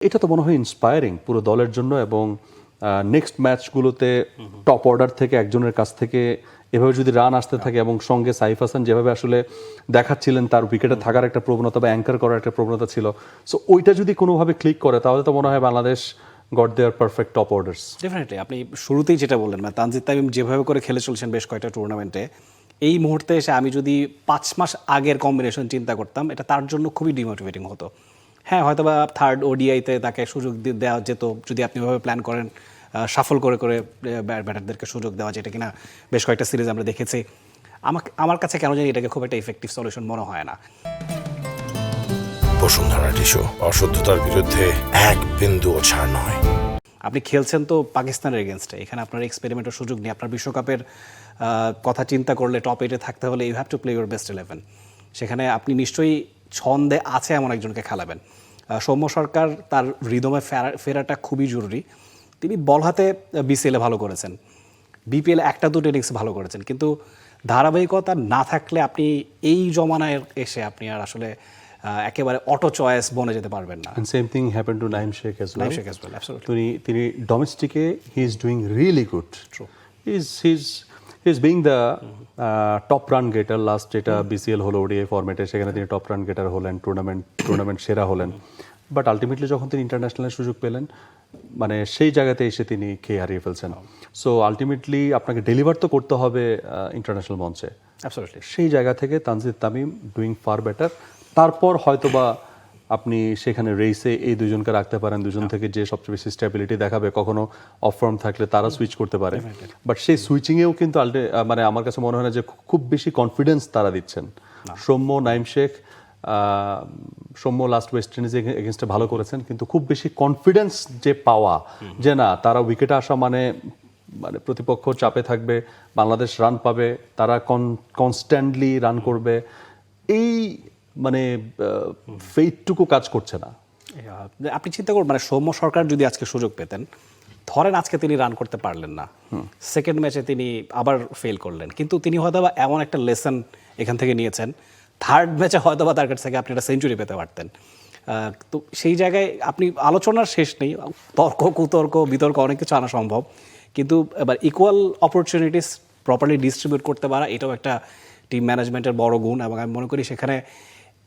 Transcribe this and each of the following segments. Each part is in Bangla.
এটা তো মনে হয় ইন্সপায়ারিং পুরো দলের জন্য এবং নেক্সট ম্যাচগুলোতে টপ অর্ডার থেকে একজনের কাছ থেকে এভাবে যদি রান আসতে থাকে এবং সঙ্গে সাইফ হাসান যেভাবে আসলে দেখাচ্ছিলেন তার উইকেটে থাকার একটা প্রবণতা বা অ্যাঙ্কার করার একটা প্রবণতা ছিল, সো ওইটা যদি কোনোভাবে ক্লিক করে তাহলে তো মনে হয় বাংলাদেশ গট দেয়ার পারফেক্ট টপ অর্ডার্স। ডেফিনেটলি আপনি শুরুতেই যেটা বললেন, মানে তানজিদ তামিম যেভাবে করে খেলে চলছেন বেশ কয়েকটা টুর্নামেন্টে, এই মুহূর্তে এসে আমি যদি 5 মাস আগের কম্বিনেশন চিন্তা করতাম এটা তার জন্য খুবই ডিমোটিভেটিং হতো। হ্যাঁ, হয়তোবা থার্ড ওডিআইতে তাকে সুযোগ দেওয়া যেত যদি আপনি ওইভাবে প্ল্যান করেন, সাফল করে করে ব্যাটারদেরকে সুযোগ দেওয়া, যেটা কিনা বেশ কয়েকটা সিরিজ আমরা দেখেছি। আমার কাছে কেন জানি এটাকে খুব একটা ইফেক্টিভ সলিউশন মনে হয় না। বসুন্ধরা টিস্যু, অশুদ্ধতার বিরুদ্ধে এক বিন্দুও ছাড় নয়। আপনি খেলছেন তো পাকিস্তানের এগেনস্টে, এখানে আপনার এক্সপেরিমেন্টের সুযোগ নেই। আপনার বিশ্বকাপের কথা চিন্তা করলে টপ 8-এ থাকতে হলে you have to play your best 11। সেখানে আপনি নিশ্চয়ই ছন্দে আছে এমন একজনকে খেলাবেন। সৌম্য সরকার, তার রিদমে ফেরাটা খুবই জরুরি। তিনি বল হাতে বিসিএলে ভালো করেছেন, বিপিএল একটা দুটো ইনিংস ভালো করেছেন, কিন্তু ধারাবাহিকতা না থাকলে আপনি এই জমানায় এসে আপনি আর আসলে একেবারে অটো চয়েস বনে যেতে পারবেন না। Same thing happen to Naim Sheikh as well. Naim Sheikh as well, absolutely. তিনি ডোমেস্টিকে he is doing really good. True. He is being the top run getter. Last যেটা বিসিএল হলো ওডিআই ফরম্যাটে, সেখানে তিনি টপ রান গেটার হলেন, টুর্নামেন্ট সেরা হলেন। বাট আলটিমেটলি যখন তিনি ইন্টারন্যাশনালের সুযোগ পেলেন, মানে সেই জায়গাতে এসে তিনি খেয়ে হারিয়ে ফেলছেন। সো আলটিমেটলি আপনাকে ডেলিভার তো করতে হবে ইন্টারন্যাশনাল মঞ্চে। Absolutely. সেই জায়গা থেকে Tanzid Tamim doing far better. তারপর হয়তোবা আপনি সেখানে রেসে এই দুজনকে রাখতে পারেন, দুজন থেকে যে সবচেয়ে বেশি স্ট্যাবিলিটি দেখাবে, কখনো অফ ফর্ম থাকলে তারা সুইচ করতে পারে। বাট সেই সুইচিংয়েও কিন্তু মানে আমার কাছে মনে হয় না যে খুব বেশি কনফিডেন্স তারা দিচ্ছেন। Soumya, Naim Sheikh, Soumya last West Indies এগেনস্টে ভালো করেছেন, কিন্তু খুব বেশি কনফিডেন্স যে পাওয়া যে না তারা উইকেটে আসা মানে প্রতিপক্ষ চাপে থাকবে, বাংলাদেশ রান পাবে, তারা কনস্ট্যান্টলি রান করবে, এই মানে ফেইটটুকু কাজ করছে না। আপনি চিন্তা করুন, মানে সৌম্য সরকার যদি আজকে সুযোগ পেতেন, ধরেন আজকে তিনি রান করতে পারলেন না, সেকেন্ড ম্যাচে তিনি আবার ফেল করলেন, কিন্তু তিনি হয়তো বা এমন একটা লেসন এখান থেকে নিয়েছেন, থার্ড ম্যাচে হয়তো বা তার কাছ থেকে আপনি একটা সেঞ্চুরি পেতে পারতেন। তো সেই জায়গায় আপনি আলোচনার শেষ নেই, তর্ক কুতর্ক বিতর্ক অনেক কিছু আনা সম্ভব, কিন্তু এবার ইকুয়াল অপরচুনিটিস প্রপারলি ডিস্ট্রিবিউট করতে পারা এটাও একটা টিম ম্যানেজমেন্টের বড় গুণ। এবং আমি মনে করি সেখানে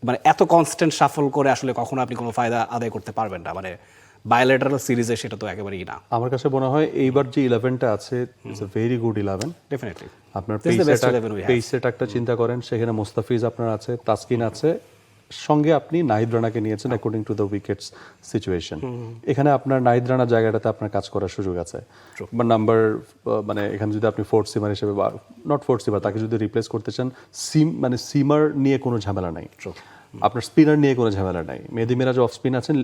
মানে এত কনস্ট্যান্ট সাফল করে আসলে কখনো আপনি কোনো ফায়দা আদায় করতে পারবেন না, মানে বায়োলেটারাল সিরিজে সেটা তো একেবারেই না। আমার কাছে মনে হয় এইবার যে 11টা আছে it's a very good 11। Definitely আপনার This is the best 11 we have. Pace সেটটা চিন্তা করেন, সেখানে মোস্তাফিজ আপনার আছে, তাসকিন আছে, সঙ্গে আপনি নাহিদ রানাকে নিয়েছেন according to the wickets situation. এখানে আপনার নাহিদ রানার জায়গাটাতে আপনার কাজ করার সুযোগ আছে। বা নাম্বার মানে এখানে যদি আপনি ফোর্থ সিমার হিসেবে বা নট ফোর্থ সিমার, তাকে যদি রিপ্লেস করতে চান, মানে সিমার নিয়ে কোনো ঝামেলা নাই, আপনার স্পিনার নিয়ে কোনো ঝামেলা নাই। মেহেদী মিরাজ অফ স্পিন আছেন,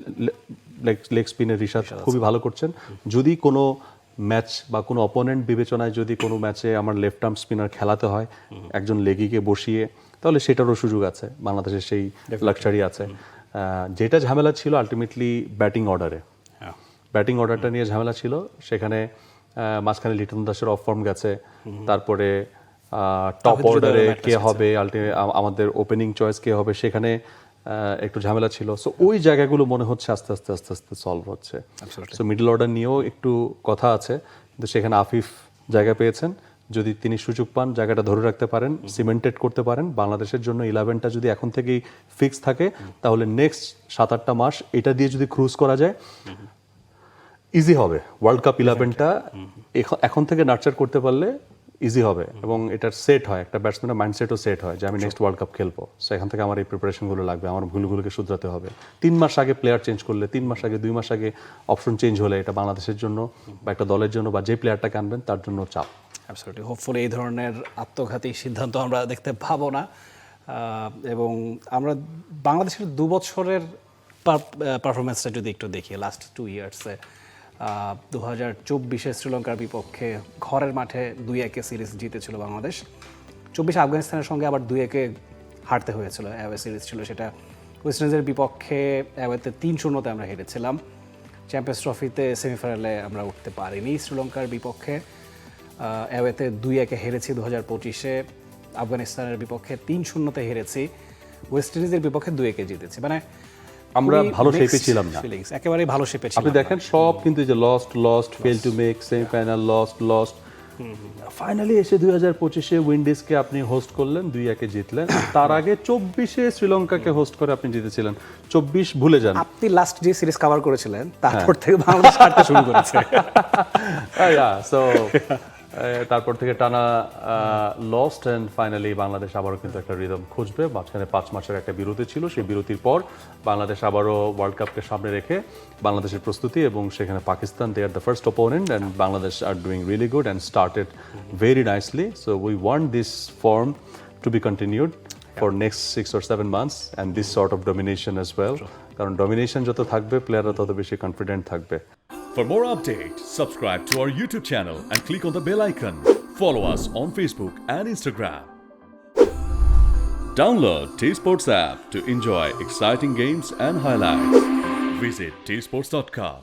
লেগ স্পিনের রিশাদ খুবই ভালো করছেন। যদি কোনো ম্যাচ বা কোনো অপোনেন্ট বিবেচনায় যদি কোনো ম্যাচে আমার লেফট আর্ম স্পিনার খেলাতে হয় একজন লেগিকে বসিয়ে, তাহলে সেটারও সুযোগ আছে, বাংলাদেশের সেই লাক্সারি আছে। যেটা ঝামেলা ছিল আলটিমেটলি ব্যাটিং অর্ডারটা নিয়ে ঝামেলা ছিল। সেখানে মাঝখানে লিটন দাসের অফ ফর্ম গেছে, তারপরে টপ অর্ডারে কে হবে, আমাদের ওপেনিং চয়েস কে হবে, সেখানে একটু ঝামেলা ছিল। সো ওই জায়গাগুলো মনে হচ্ছে আস্তে আস্তে সলভ হচ্ছে। সো মিডল অর্ডার নিয়েও একটু কথা আছে, কিন্তু সেখানে আফিফ জায়গা পেয়েছেন। যদি তিনি সুযোগ পান, জায়গাটা ধরে রাখতে পারেন, সিমেন্টেড করতে পারেন, বাংলাদেশের জন্য 11টা যদি এখন থেকেই ফিক্স থাকে, তাহলে নেক্সট 7-8টা মাস এটা দিয়ে যদি ক্রুজ করা যায় ইজি হবে। ওয়ার্ল্ড কাপ 11টা এখন থেকে নার্চার করতে পারলে ইজি হবে এবং এটার সেট হয়, একটা ব্যাটসম্যানের মাইন্ডসেটও সেট হয় যে আমি নেক্সট ওয়ার্ল্ড কাপ খেলবো। সো এখান থেকে আমার এই প্রিপারেশনগুলো লাগবে, আমার ভুলগুলোকে শুধরাতে হবে। 3 মাস আগে প্লেয়ার চেঞ্জ করলে, 3 মাস আগে 2 মাস আগে অপশন চেঞ্জ হলে এটা বাংলাদেশের জন্য বা একটা দলের জন্য বা যে প্লেয়ারটাকে আনবেন তার জন্য চাপ। অ্যাবসলিউটলি, হোপফুলি এই ধরনের আত্মঘাতী সিদ্ধান্ত আমরা দেখতে পাবো না। এবং আমরা বাংলাদেশের 2 বছরের পারফরমেন্সটা যদি একটু দেখি, লাস্ট 2 ইয়ার্সে 2024-এ শ্রীলঙ্কার বিপক্ষে ঘরের মাঠে 2-1 সিরিজ জিতেছিল বাংলাদেশ। 24 আফগানিস্তানের সঙ্গে আবার 2-1 হারতে হয়েছিল, অ্যাওয়ে সিরিজ ছিল সেটা। ওয়েস্ট ইন্ডিজের বিপক্ষে অ্যাওয়েতে 3-0 আমরা হেরেছিলাম। চ্যাম্পিয়ন্স ট্রফিতে সেমিফাইনালে আমরা উঠতে পারিনি। শ্রীলঙ্কার বিপক্ষে অ্যাওয়েতে 2-1 হেরেছি 2025-এ, আফগানিস্তানের বিপক্ষে 3-0 হেরেছি, ওয়েস্ট ইন্ডিজের বিপক্ষে 2-1 জিতেছি। মানে আমরা ভালো শেপে ছিলাম না। ফিলিংস একেবারে ভালো শেপে ছিল আপনি দেখেন সব কিন্তু এই যে lost fail to make semifinal lost finally এসে 2025-এ উইন্ডিজকে আপনি হোস্ট করলেন, 2-1 জিতলেন। তার আগে 24-এ শ্রীলঙ্কাকে হোস্ট করে আপনি জিতেছিলেন। 24 ভুলে যান। আপনি লাস্ট যে সিরিজ কভার করেছিলেন তারপর থেকে বাংলাদেশ হারতে শুরু করেছে। সো তারপর থেকে টানা লস্ট এন্ড ফাইনালি বাংলাদেশ আবারও কিন্তু একটা রিদম খুঁজবে। মাঝখানে 5 মাসের একটা বিরতি ছিল, সেই বিরতির পর বাংলাদেশ আবারও ওয়ার্ল্ড কাপকে সামনে রেখে বাংলাদেশের প্রস্তুতি, এবং সেখানে Pakistan they are the first opponent and Bangladesh are doing really good and started very nicely. So we want this form to be continued for next 6 or 7 months and this sort of domination as well, কারণ ডমিনেশন যত থাকবে প্লেয়াররা তত বেশি কনফিডেন্ট থাকবে। For more updates, subscribe to our YouTube channel and click on the bell icon. Follow us on Facebook and Instagram. Download T-Sports app to enjoy exciting games and highlights. Visit tsports.com.